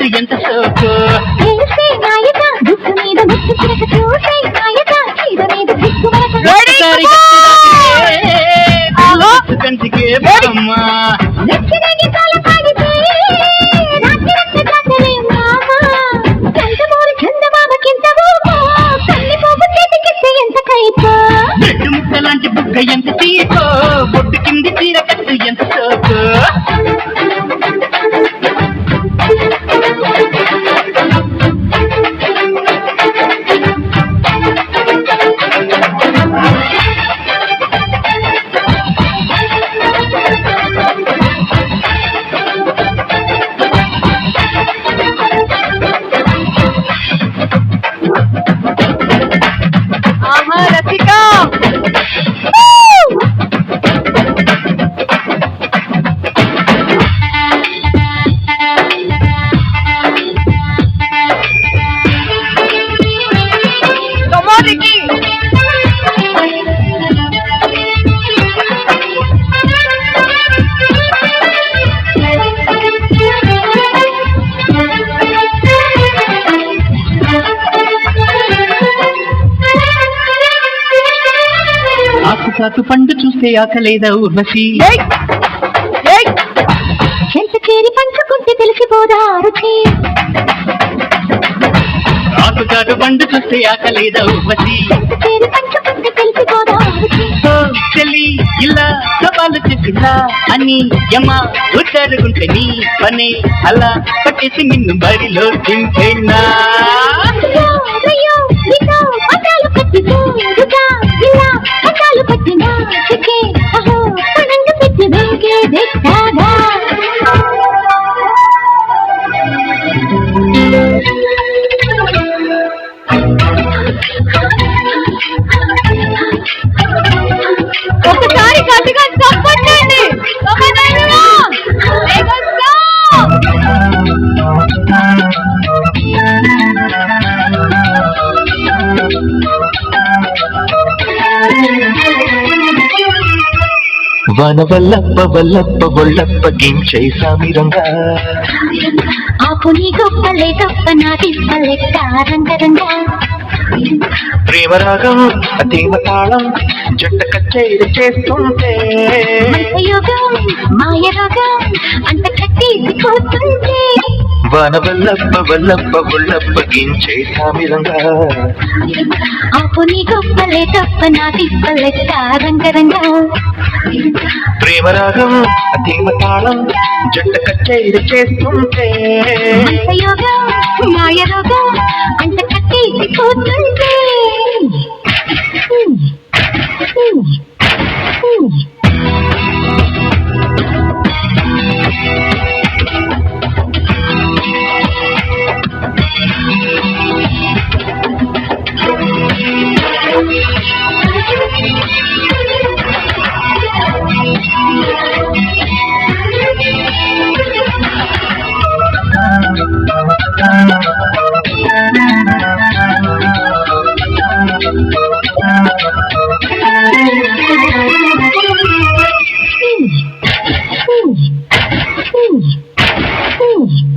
కట్టు ఎంత సోకు కంచికే బామ్మా బెడ్డు ముక్క లాంటి బుగ్గ ఎంత తీయకో బొట్టు కింది చీర కట్టు ఎంత సోకు ఆకుచాటు పండు చూస్తే ఆకలేదా ఊర్వశి ఎంత చేరి పంచుకుంటే తెలిసిపోదా రుచి ఆకుచాటు పండు చూస్తే ఆకలేదా ఊర్వశి ఎంత చేరి పంచుకుంటే తెలిసిపోదా రుచి చెల్లి ఇలా సవాలు చేసిందా అని యమ్మ ఉచ్చరుగుంటే నీ పని అలా పట్టేసి నిన్ను బరిలో దింపేనా ఒకసారి గట్టిగా చప్పట్లండి వన వల్లప్ప వల్లప్ప ఒళ్ళప్ప గించై సామిరంగా ఆపు నీ గొప్పలే గొప్ప నాటి పల్లెక్క రంగరంగా ప్రేమరాగం అతీమ తాళం జంట కచేరి చేస్తుంటే యోగం మాయ రోగం అంత కట్టేసిపోతుంటే వన వల్లప్ప వల్లప్ప ఒళ్ళప్ప గించై సామిరంగా ఆపు నీ గొప్పలే గొప్ప నాటి పల్లెక్క రంగరంగా ప్రేమరాగం అతీమ తాళం జంట కచేరి చేస్తుంటే యోగం మాయ రోగం అంత కట్టేసిపోతుంటే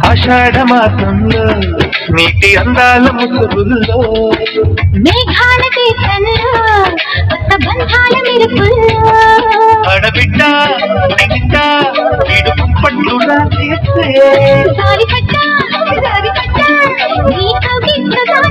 ఆషాఢ మాసంలో నీటి అందాల ముసుగుల్లో మేఘాల దేశంలో కొత్త బంధాల మెరుపుల్లో అడబిడ్డ బిడ్డ వీడు పట్టు రాసేస్తే సారి పట్టా నీతో గిట్టగా